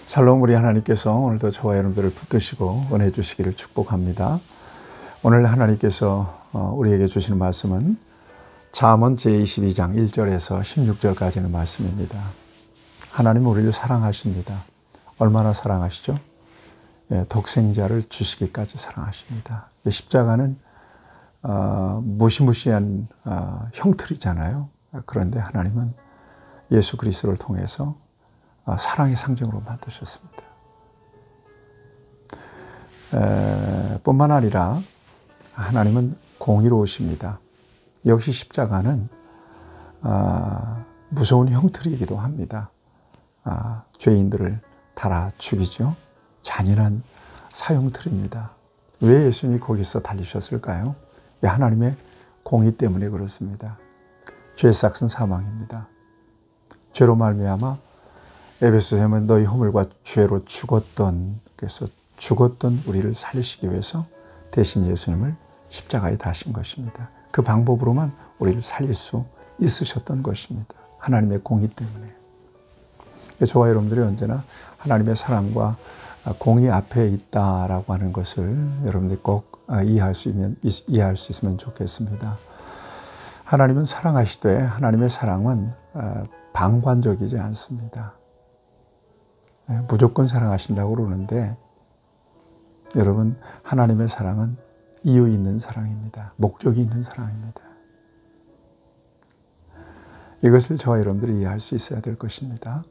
샬롬, 우리 하나님께서 오늘도 저와 여러분들을 붙드시고 은혜 주시기를 축복합니다. 오늘 하나님께서 우리에게 주시는 말씀은 잠언 제22장 1절에서 16절까지는 말씀입니다. 하나님은 우리를 사랑하십니다. 얼마나 사랑하시죠? 독생자를 주시기까지 사랑하십니다. 십자가는 무시무시한 형틀이잖아요. 그런데 하나님은 예수 그리스도를 통해서 사랑의 상징으로 만드셨습니다. 뿐만 아니라 하나님은 공의로우십니다. 역시 십자가는 무서운 형틀이기도 합니다. 죄인들을 달아 죽이죠. 잔인한 사형틀입니다. 왜 예수님이 거기서 달리셨을까요? 하나님의 공의 때문에 그렇습니다. 죄의 삭은 사망입니다. 죄로 말미암아 에베소서에는 너희 허물과 죄로 죽었던, 그래서 죽었던 우리를 살리시기 위해서 대신 예수님을 십자가에 다신 것입니다. 그 방법으로만 우리를 살릴 수 있으셨던 것입니다. 하나님의 공의 때문에. 저와 여러분들이 언제나 하나님의 사랑과 공의 앞에 있다라고 하는 것을 여러분들이 꼭 이해할 수 있으면 좋겠습니다. 하나님은 사랑하시되 하나님의 사랑은 방관적이지 않습니다. 무조건 사랑하신다고 그러는데 여러분, 하나님의 사랑은 이유 있는 사랑입니다. 목적이 있는 사랑입니다. 이것을 저와 여러분들이 이해할 수 있어야 될 것입니다.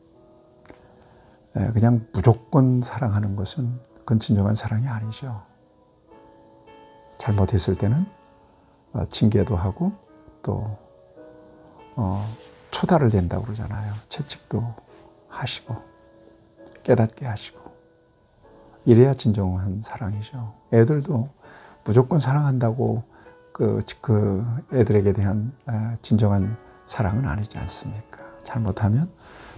그냥 무조건 사랑하는 것은 그건 진정한 사랑이 아니죠. 잘못했을 때는 징계도 하고 또 초달을 댄다고 그러잖아요. 채찍도 하시고 깨닫게 하시고, 이래야 진정한 사랑이죠. 애들도 무조건 사랑한다고 그 애들에게 대한 진정한 사랑은 아니지 않습니까? 잘못하면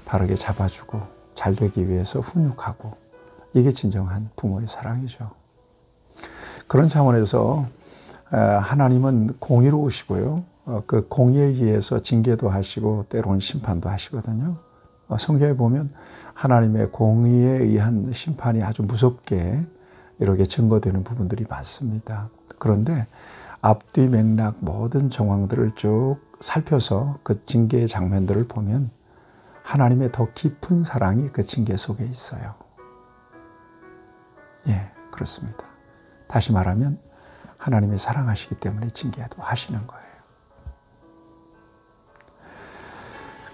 바르게 잡아주고 잘 되기 위해서 훈육하고, 이게 진정한 부모의 사랑이죠. 그런 차원에서 하나님은 공의로우시고요. 그 공의에 의해서 징계도 하시고 때로는 심판도 하시거든요. 성경에 보면 하나님의 공의에 의한 심판이 아주 무섭게 이렇게 증거되는 부분들이 많습니다. 그런데 앞뒤 맥락 모든 정황들을 쭉 살펴서 그 징계의 장면들을 보면 하나님의 더 깊은 사랑이 그 징계 속에 있어요. 그렇습니다. 다시 말하면 하나님이 사랑하시기 때문에 징계도 하시는 거예요.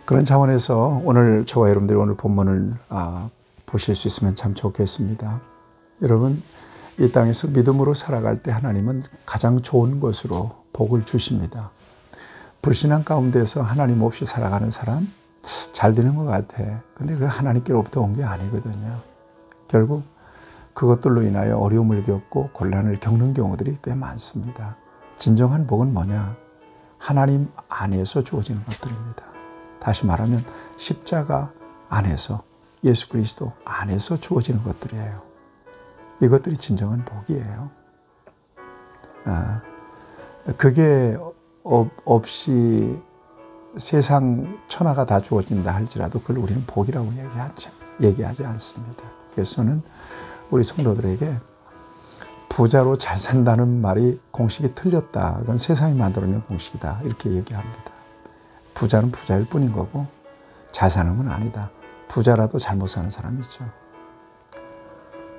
그런 차원에서 오늘 저와 여러분들이 오늘 본문을 보실 수 있으면 참 좋겠습니다. 여러분, 이 땅에서 믿음으로 살아갈 때 하나님은 가장 좋은 것으로 복을 주십니다. 불신앙 가운데서 하나님 없이 살아가는 사람 잘 되는 것 같아. 근데 그 하나님께로부터 온 게 아니거든요. 결국 그것들로 인하여 어려움을 겪고 곤란을 겪는 경우들이 꽤 많습니다. 진정한 복은 뭐냐? 하나님 안에서 주어지는 것들입니다. 다시 말하면 십자가 안에서, 예수 그리스도 안에서 주어지는 것들이에요. 이것들이 진정한 복이에요. 그게 없이 세상 천하가 다 주어진다 할지라도 그걸 우리는 복이라고 얘기하지 않습니다. 그래서 저는 우리 성도들에게 부자로 잘 산다는 말이 공식이 틀렸다. 그건 세상이 만들어낸 공식이다. 이렇게 얘기합니다. 부자는 부자일 뿐인 거고 잘 사는 건 아니다. 부자라도 잘못 사는 사람이 있죠.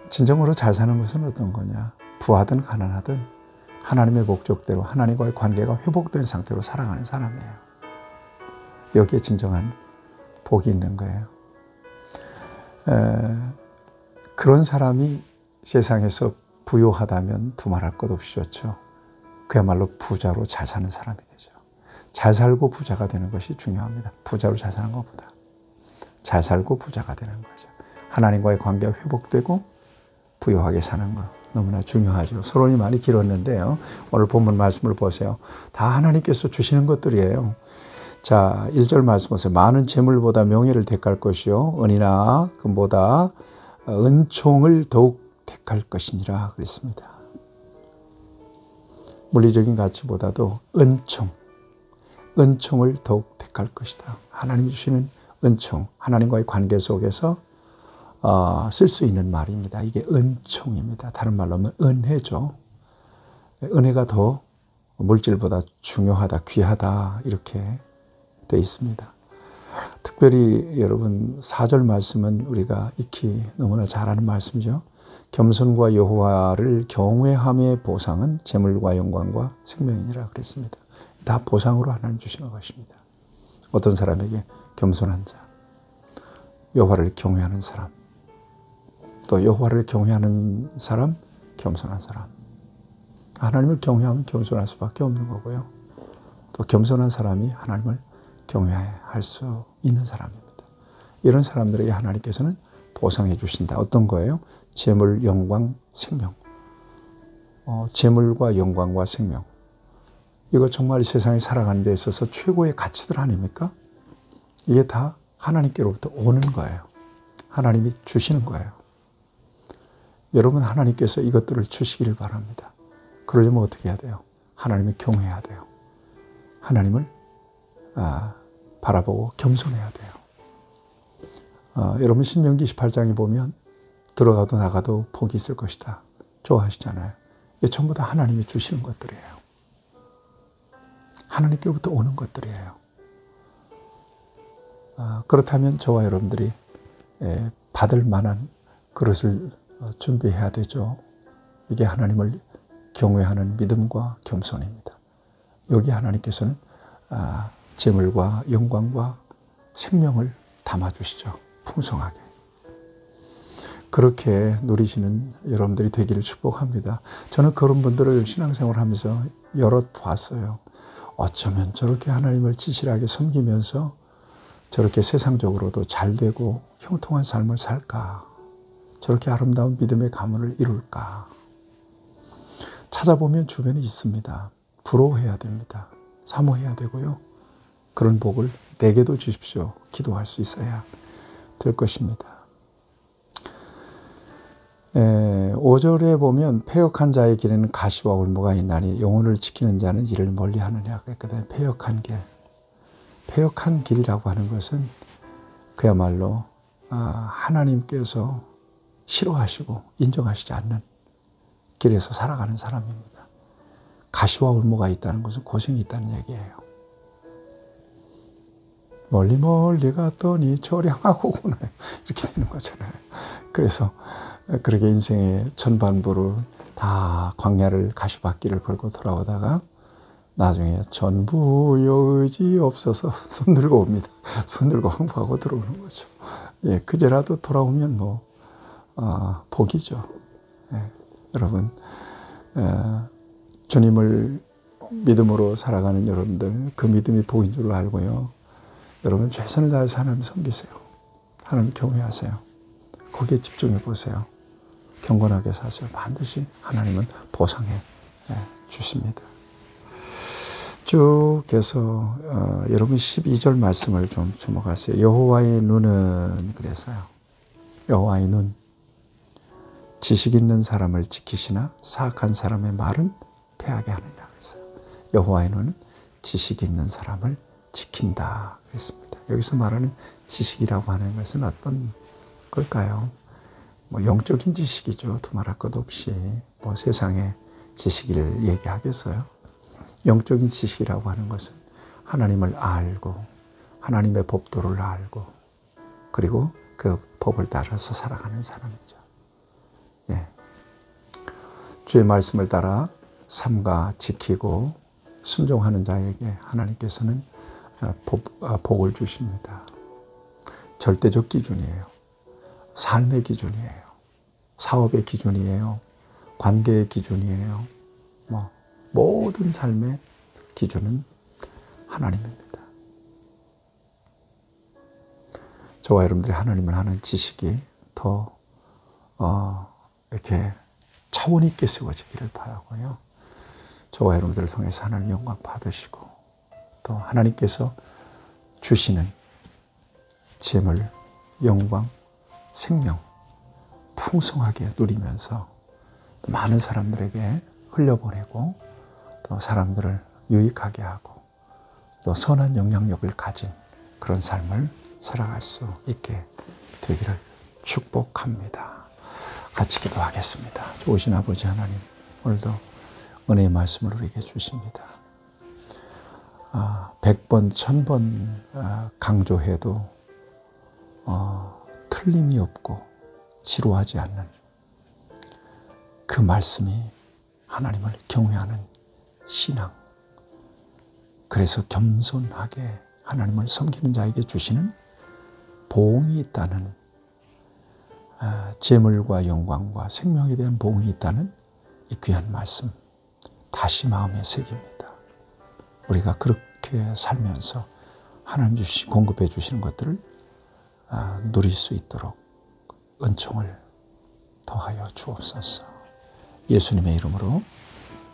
진정으로 잘 사는 것은 어떤 거냐? 부하든 가난하든 하나님의 목적대로 하나님과의 관계가 회복된 상태로 살아가는 사람이에요. 여기에 진정한 복이 있는 거예요. 그런 사람이 세상에서 부유하다면 두말할 것 없이 좋죠. 그야말로 부자로 잘 사는 사람이 되죠. 잘 살고 부자가 되는 것이 중요합니다. 부자로 잘 사는 것보다 잘 살고 부자가 되는 거죠. 하나님과의 관계가 회복되고 부유하게 사는 것 너무나 중요하죠. 서론이 많이 길었는데요. 오늘 본문 말씀을 보세요. 다 하나님께서 주시는 것들이에요. 자, 1절 말씀 보세요. 많은 재물보다 명예를 택할 것이요 은이나 금보다 은총을 더욱 택할 것이니라 그랬습니다. 물리적인 가치보다도 은총을 더욱 택할 것이다. 하나님 주시는 은총, 하나님과의 관계 속에서 쓸 수 있는 말입니다. 이게 은총입니다. 다른 말로 하면 은혜죠. 은혜가 더 물질보다 중요하다, 귀하다 이렇게 되어 있습니다. 특별히 여러분 4절 말씀은 우리가 익히 너무나 잘 아는 말씀이죠. 겸손과 여호와를 경외함의 보상은 재물과 영광과 생명이니라 그랬습니다. 다 보상으로 하나님 주시는 것입니다. 어떤 사람에게 겸손한 자, 여호와를 경외하는 사람, 또 여호와를 경외하는 사람, 겸손한 사람. 하나님을 경외하면 겸손할 수밖에 없는 거고요. 또 겸손한 사람이 하나님을 경외할 수 있는 사람입니다. 이런 사람들에게 하나님께서는 보상해 주신다. 어떤 거예요? 재물, 영광, 생명. 재물과 영광과 생명. 이거 정말 세상에 살아가는 데 있어서 최고의 가치들 아닙니까? 이게 다 하나님께로부터 오는 거예요. 하나님이 주시는 거예요. 여러분 하나님께서 이것들을 주시기를 바랍니다. 그러려면 어떻게 해야 돼요? 하나님을 경외해야 돼요. 하나님을 바라보고 겸손해야 돼요. 여러분 신명기 28장에 보면 들어가도 나가도 복이 있을 것이다. 좋아하시잖아요. 이게 전부 다 하나님이 주시는 것들이에요. 하나님께로부터 오는 것들이에요. 그렇다면 저와 여러분들이 받을 만한 그릇을 준비해야 되죠. 이게 하나님을 경외하는 믿음과 겸손입니다. 여기 하나님께서는 재물과 영광과 생명을 담아주시죠. 풍성하게. 그렇게 누리시는 여러분들이 되기를 축복합니다. 저는 그런 분들을 신앙생활을 하면서 여럿 봤어요. 어쩌면 저렇게 하나님을 진실하게 섬기면서 저렇게 세상적으로도 잘되고 형통한 삶을 살까? 저렇게 아름다운 믿음의 가문을 이룰까? 찾아보면 주변에 있습니다. 부러워해야 됩니다. 사모해야 되고요. 그런 복을 내게도 주십시오. 기도할 수 있어야 될 것입니다. 5절에 보면 패역한 자의 길에는 가시와 올무가 있나니 영혼을 지키는 자는 이를 멀리하느냐 그랬거든요. 패역한 길. 패역한 길이라고 하는 것은 그야말로 하나님께서 싫어하시고 인정하시지 않는 길에서 살아가는 사람입니다. 가시와 올무가 있다는 것은 고생이 있다는 얘기예요. 멀리 멀리 갔더니 저량하고 오나요? 이렇게 되는 거잖아요. 그래서 그렇게 인생의 전반부를 다 광야를 가시밭길을 걸고 돌아오다가 나중에 전부여 의지 없어서 손 들고 옵니다. 손 들고 항복하고 들어오는 거죠. 예, 그제라도 돌아오면 복이죠. 예, 여러분, 주님을 믿음으로 살아가는 여러분들, 그 믿음이 복인 줄 알고요. 여러분 최선을 다해서 하나님 섬기세요. 하나님 경외하세요. 거기에 집중해 보세요. 경건하게 사세요. 반드시 하나님은 보상해 주십니다. 쭉 해서 여러분 12절 말씀을 좀 주목하세요. 여호와의 눈은 그래서요. 여호와의 눈. 지식 있는 사람을 지키시나 사악한 사람의 말은 패하게 하느니라 그랬어요. 여호와의 눈은 지식 있는 사람을 지킨다 그랬습니다. 여기서 말하는 지식이라고 하는 것은 어떤 걸까요? 영적인 지식이죠. 두말할 것 없이 세상의 지식을 얘기하겠어요. 영적인 지식이라고 하는 것은 하나님을 알고 하나님의 법도를 알고 그리고 그 법을 따라서 살아가는 사람이죠. 예. 주의 말씀을 따라 삼가 지키고 순종하는 자에게 하나님께서는 복을 주십니다. 절대적 기준이에요. 삶의 기준이에요. 사업의 기준이에요. 관계의 기준이에요. 모든 삶의 기준은 하나님입니다. 저와 여러분들이 하나님을 아는 지식이 더 이렇게 차원 있게 세워지기를 바라고요. 저와 여러분들을 통해서 하나님 영광 받으시고 또 하나님께서 주시는 재물, 영광, 생명 풍성하게 누리면서 많은 사람들에게 흘려보내고 또 사람들을 유익하게 하고 또 선한 영향력을 가진 그런 삶을 살아갈 수 있게 되기를 축복합니다. 같이 기도하겠습니다. 좋으신 아버지 하나님, 오늘도 은혜의 말씀을 우리에게 주십니다. 100번, 1000번 강조해도 틀림이 없고 지루하지 않는 그 말씀이 하나님을 경외하는 신앙, 그래서 겸손하게 하나님을 섬기는 자에게 주시는 보응이 있다는, 재물과 영광과 생명에 대한 보응이 있다는 이 귀한 말씀 다시 마음에 새깁니다. 우리가 그렇게 살면서 하나님 공급해 주시는 것들을 누릴 수 있도록 은총을 더하여 주옵소서. 예수님의 이름으로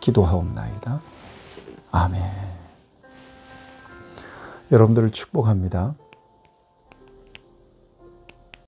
기도하옵나이다. 아멘. 여러분들을 축복합니다.